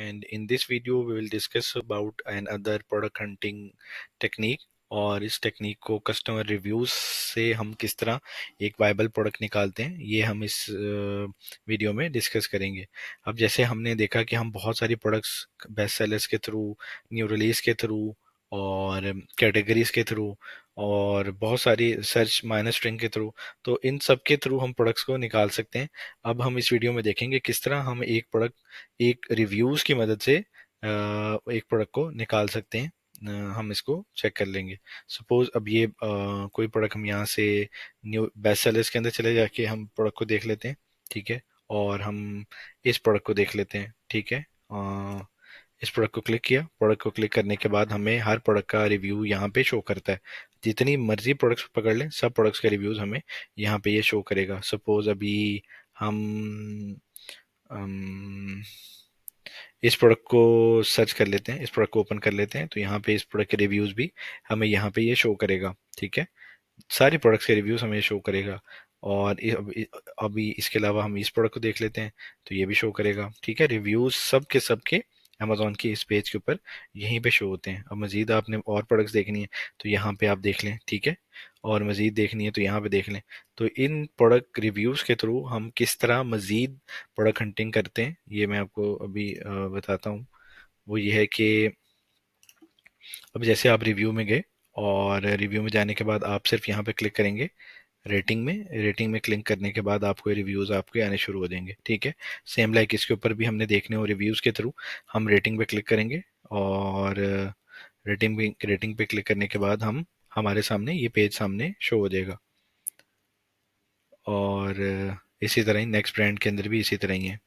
and in this video we will discuss about another product hunting technique। और इस technique को customer reviews से हम किस तरह एक वायबल प्रोडक्ट निकालते हैं ये हम इस वीडियो में डिस्कस करेंगे। अब जैसे हमने देखा कि हम बहुत सारी प्रोडक्ट्स बेस्ट सेलर्स के थ्रू, न्यू रिलीज के थ्रू और कैटेगरीज के थ्रू और बहुत सारी सर्च माइनस स्ट्रिंग के थ्रू, तो इन सब के थ्रू हम प्रोडक्ट्स को निकाल सकते हैं। अब हम इस वीडियो में देखेंगे किस तरह हम एक प्रोडक्ट एक रिव्यूज की मदद से एक प्रोडक्ट को निकाल सकते हैं। हम इसको चेक कर लेंगे। सपोज अब ये कोई प्रोडक्ट हम यहाँ से न्यू बेस्ट सेलर्स के अंदर चले जाके हम प्रोडक्ट को देख लेते हैं, ठीक है। और हम इस प्रोडक्ट को देख लेते हैं, ठीक है। इस प्रोडक्ट को क्लिक किया। प्रोडक्ट को क्लिक करने के बाद हमें हर प्रोडक्ट का रिव्यू यहाँ पे शो करता है। जितनी मर्जी प्रोडक्ट्स पकड़ लें, सब प्रोडक्ट्स के रिव्यूज हमें यहाँ पे ये शो करेगा। सपोज अभी हम अम, इस प्रोडक्ट को सर्च कर लेते हैं, इस प्रोडक्ट को ओपन कर लेते हैं, तो यहाँ पे इस प्रोडक्ट के रिव्यूज भी हमें यहाँ पे ये शो करेगा, ठीक है। सारी प्रोडक्ट्स के रिव्यूज हमें शो करेगा। और अभी इसके अलावा हम इस प्रोडक्ट को देख लेते हैं, तो ये भी शो करेगा, ठीक है। रिव्यूज सब के सब के अमेजोन की इस पेज के ऊपर यहीं पे शो होते हैं। अब मजीद आपने और प्रोडक्ट्स देखनी है तो यहाँ पे आप देख लें, ठीक है। और मजीद देखनी है तो यहाँ पे देख लें। तो इन प्रोडक्ट रिव्यूज के थ्रू हम किस तरह मजीद प्रोडक्ट हंटिंग करते हैं ये मैं आपको अभी बताता हूँ। वो ये है कि अब जैसे आप रिव्यू में गए और रिव्यू में जाने के बाद आप सिर्फ यहाँ पे क्लिक करेंगे रेटिंग में। रेटिंग में क्लिक करने के बाद आपको रिव्यूज आपके आने शुरू हो जाएंगे, ठीक है। सेम लाइक इसके ऊपर भी हमने देखने हो रिव्यूज के थ्रू हम रेटिंग पे क्लिक करेंगे और रेटिंग पे क्लिक करने के बाद हम हमारे सामने ये पेज सामने शो हो जाएगा। और इसी तरह ही नेक्स्ट ब्रांड के अंदर भी इसी तरह ही है।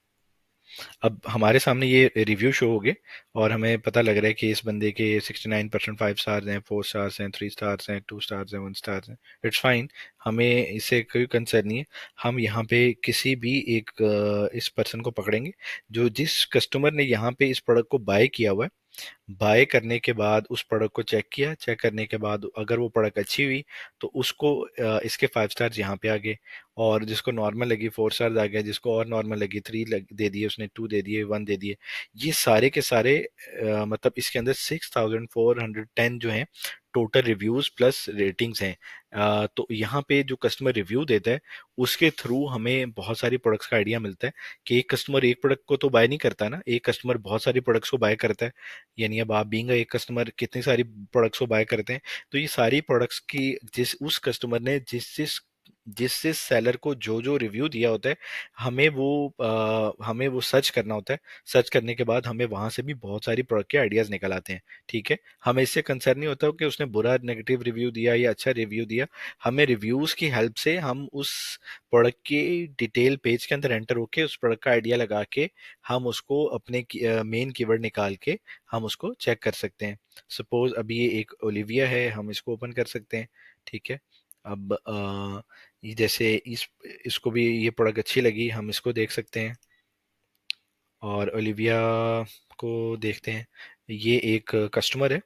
अब हमारे सामने ये रिव्यू शो हो गए और हमें पता लग रहा है कि इस बंदे के 69% 5 स्टार्स हैं, 4 स्टार्स हैं, 3 स्टार्स हैं, 2 स्टार्स हैं, 1 स्टार्स हैं। इट्स फाइन, हमें इससे कोई कंसर्न नहीं है। हम यहाँ पे किसी भी एक इस पर्सन को पकड़ेंगे जो जिस कस्टमर ने यहाँ पे इस प्रोडक्ट को बाय किया हुआ है। बाय करने के बाद उस प्रोडक्ट को चेक किया, चेक करने के बाद अगर वो प्रोडक्ट अच्छी हुई तो उसको इसके 5 स्टार्स यहाँ पे आ गए। और जिसको नॉर्मल लगी 4 स्टार्स आ गया, जिसको और नॉर्मल लगी 3 दे दिए उसने, 2 दे दिए, 1 दे दिए। ये सारे के सारे मतलब इसके अंदर 6410 जो है टोटल रिव्यूज प्लस रेटिंग्स हैं। तो यहाँ पे जो कस्टमर रिव्यू देता है उसके थ्रू हमें बहुत सारी प्रोडक्ट्स का आइडिया मिलता है कि एक कस्टमर एक प्रोडक्ट को तो बाय नहीं करता ना, एक कस्टमर बहुत सारी प्रोडक्ट्स को बाय करता है। यानी अब आप बीइंग एक कस्टमर कितनी सारी प्रोडक्ट्स को बाय करते हैं। तो ये सारी प्रोडक्ट्स की जिस उस कस्टमर ने जिस जिस जिस जिस सेलर को जो जो रिव्यू दिया होता है हमें वो सर्च करना होता है। सर्च करने के बाद हमें वहां से भी बहुत सारी प्रोडक्ट के आइडियाज निकल आते हैं, ठीक है। हमें इससे कंसर्न नहीं होता कि उसने बुरा नेगेटिव रिव्यू दिया या अच्छा रिव्यू दिया। हमें रिव्यूज की हेल्प से हम उस प्रोडक्ट की डिटेल पेज के अंदर एंटर होके उस प्रोडक्ट का आइडिया लगा के हम उसको अपने मेन कीवर्ड निकाल के हम उसको चेक कर सकते हैं। सपोज अभी ये एक ओलिविया है, हम इसको ओपन कर सकते हैं, ठीक है। अब ये जैसे इसको भी ये प्रोडक्ट अच्छी लगी, हम इसको देख सकते हैं और ओलिविया को देखते हैं। ये एक कस्टमर है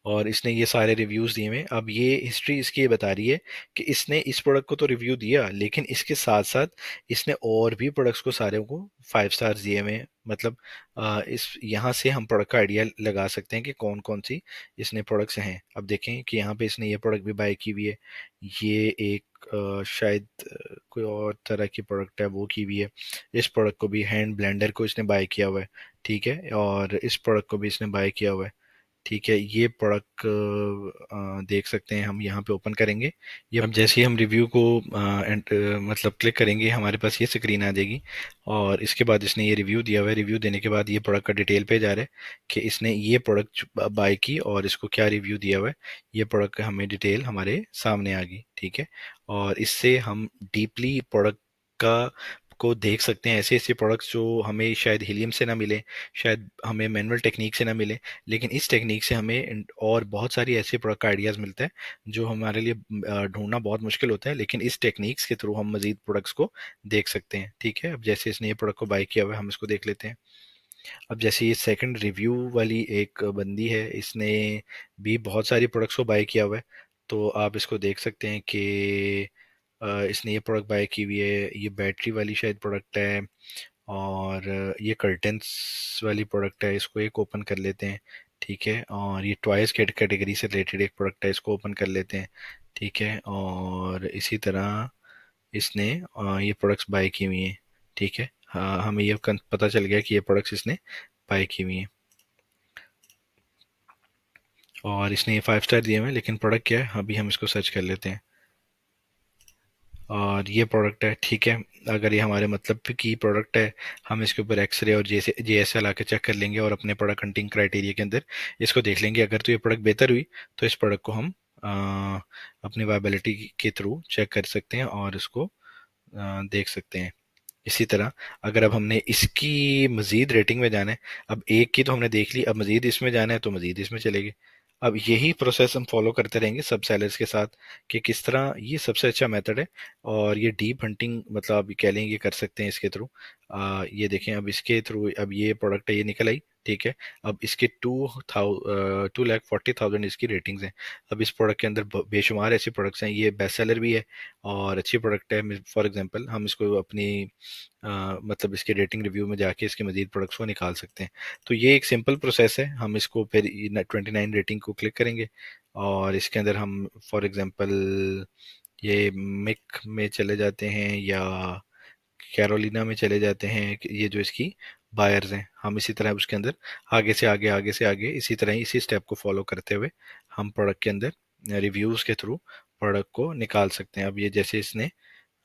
और इसने ये सारे रिव्यूज दिए हुए हैं। अब ये हिस्ट्री इसकी ये बता रही है कि इसने इस प्रोडक्ट को तो रिव्यू दिया, लेकिन इसके साथ साथ इसने और भी प्रोडक्ट्स को सारे को 5 स्टार्स दिए हुए हैं। मतलब इस यहाँ से हम प्रोडक्ट का आइडिया लगा सकते हैं कि कौन कौन सी इसने प्रोडक्ट्स हैं। अब देखें कि यहाँ पे इसने ये प्रोडक्ट भी बाय की हुई है। ये एक शायद कोई और तरह की प्रोडक्ट है वो की हुई है। इस प्रोडक्ट को भी, हैंड ब्लेंडर को इसने बाय किया हुआ है, ठीक है। और इस प्रोडक्ट को भी इसने बाय किया हुआ है, ठीक है। ये प्रोडक्ट देख सकते हैं, हम यहाँ पे ओपन करेंगे। ये अब जैसे ही हम रिव्यू को मतलब क्लिक करेंगे हमारे पास ये स्क्रीन आ जाएगी। और इसके बाद इसने ये रिव्यू दिया हुआ है। रिव्यू देने के बाद ये प्रोडक्ट का डिटेल पेज आ रहा है कि इसने ये प्रोडक्ट बाय की और इसको क्या रिव्यू दिया हुआ है। ये प्रोडक्ट का हमें डिटेल हमारे सामने आ गई, ठीक है। और इससे हम डीपली प्रोडक्ट का को देख सकते हैं। ऐसे ऐसे प्रोडक्ट्स जो हमें शायद हीलियम से ना मिले, शायद हमें मैनुअल टेक्निक से ना मिले, लेकिन इस टेक्निक से हमें और बहुत सारी ऐसे प्रोडक्ट का आइडियाज़ मिलते हैं जो हमारे लिए ढूंढना बहुत मुश्किल होता है, लेकिन इस टेक्निक्स के थ्रू हम मजीद प्रोडक्ट्स को देख सकते हैं, ठीक है। अब जैसे इसने ये प्रोडक्ट को बाय किया हुआ है, हम इसको देख लेते हैं। अब जैसे ये सेकंड रिव्यू वाली एक बंदी है, इसने भी बहुत सारी प्रोडक्ट्स को बाय किया हुआ है। तो आप इसको देख सकते हैं कि इसने ये प्रोडक्ट बाय की हुई है। ये बैटरी वाली शायद प्रोडक्ट है और ये कर्टन्स वाली प्रोडक्ट है, इसको एक ओपन कर लेते हैं। ठीक है, और ये टॉयज कैटेगरी से रिलेटेड एक प्रोडक्ट है, इसको ओपन कर लेते हैं। ठीक है, और इसी तरह इसने ये प्रोडक्ट्स बाय की हुई हैं। ठीक है, हाँ, हमें ये पता चल गया कि ये प्रोडक्ट्स इसने बाय की हुई हैं, और इसने ये 5 स्टार दिए हुए हैं। लेकिन प्रोडक्ट क्या है, अभी हम इसको सर्च कर लेते हैं। और ये प्रोडक्ट है। ठीक है, अगर ये हमारे मतलब की प्रोडक्ट है, हम इसके ऊपर एक्सरे और JSL आके चेक कर लेंगे और अपने प्रोडक्ट हंटिंग क्राइटेरिया के अंदर इसको देख लेंगे। अगर तो ये प्रोडक्ट बेहतर हुई तो इस प्रोडक्ट को हम अपनी वायबिलिटी के थ्रू चेक कर सकते हैं और इसको देख सकते हैं। इसी तरह अगर अब हमने इसकी मजीद रेटिंग में जाना है, अब एक की तो हमने देख ली, अब मजीद इसमें जाना है तो मजीद इसमें चलेंगे। अब यही प्रोसेस हम फॉलो करते रहेंगे सब सेलर्स के साथ, कि किस तरह ये सबसे अच्छा मेथड है। और ये डीप हंटिंग मतलब आप कह लेंगे कर सकते हैं इसके थ्रू। ये देखें, अब इसके थ्रू अब ये प्रोडक्ट है, ये निकल आई। ठीक है, अब इसके 2,40,000 इसकी रेटिंग्स हैं। अब इस प्रोडक्ट के अंदर बेशुमार ऐसे प्रोडक्ट्स हैं, ये बेस्ट सेलर भी है और अच्छी प्रोडक्ट है। फॉर एग्जांपल हम इसको अपनी मतलब इसके रेटिंग रिव्यू में जाके इसके मजीद प्रोडक्ट्स को निकाल सकते हैं। तो ये एक सिंपल प्रोसेस है। हम इसको फिर 29 रेटिंग को क्लिक करेंगे और इसके अंदर हम फॉर एग्जांपल ये मिक में चले जाते हैं या कैरोलिना में चले जाते हैं, कि ये जो इसकी बायर्स हैं, हम इसी तरह उसके अंदर आगे से आगे इसी तरह ही इसी स्टेप को फॉलो करते हुए हम प्रोडक्ट के अंदर रिव्यूज़ के थ्रू प्रोडक्ट को निकाल सकते हैं। अब ये जैसे इसने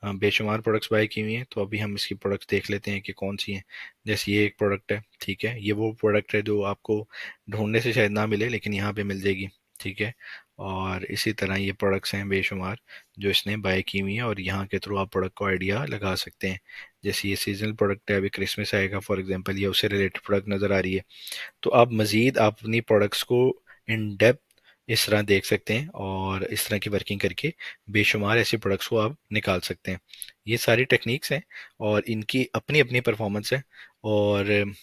बेशुमार प्रोडक्ट्स बाय की हुई हैं, तो अभी हम इसकी प्रोडक्ट्स देख लेते हैं कि कौन सी हैं। जैसे ये एक प्रोडक्ट है। ठीक है, ये वो प्रोडक्ट है जो आपको ढूंढने से शायद ना मिले लेकिन यहाँ पे मिल जाएगी। ठीक है, और इसी तरह ये प्रोडक्ट्स हैं बेशुमार जो इसने बाय की हुई हैं, और यहाँ के थ्रू आप प्रोडक्ट को आइडिया लगा सकते हैं। जैसे ये सीजनल प्रोडक्ट है, अभी क्रिसमस आएगा फॉर एग्जांपल, ये उससे रिलेटेड प्रोडक्ट नज़र आ रही है। तो आप मज़ीद आप अपनी प्रोडक्ट्स को इन डेप्थ इस तरह देख सकते हैं और इस तरह की वर्किंग करके बेशुमार ऐसे प्रोडक्ट्स को आप निकाल सकते हैं। ये सारी टेक्निक्स हैं और इनकी अपनी अपनी परफॉर्मेंस है। और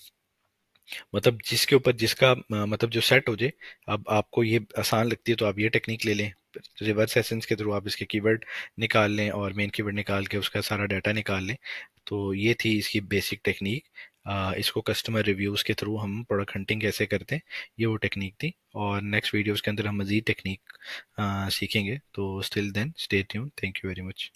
मतलब जिसके ऊपर जिसका मतलब जो सेट हो जाए। अब आपको ये आसान लगती है तो आप ये टेक्निक ले लें, रिवर्स एसेंस के थ्रू आप इसके कीवर्ड निकाल लें और मेन कीवर्ड निकाल के उसका सारा डाटा निकाल लें। तो ये थी इसकी बेसिक टेक्निक। इसको कस्टमर रिव्यूज़ के थ्रू हम प्रोडक्ट हंटिंग कैसे करते हैं, ये वो टेक्निक थी। और नेक्स्ट वीडियोस के अंदर हम मज़ीद टेक्निक सीखेंगे। तो still then stay tune, thank you very much.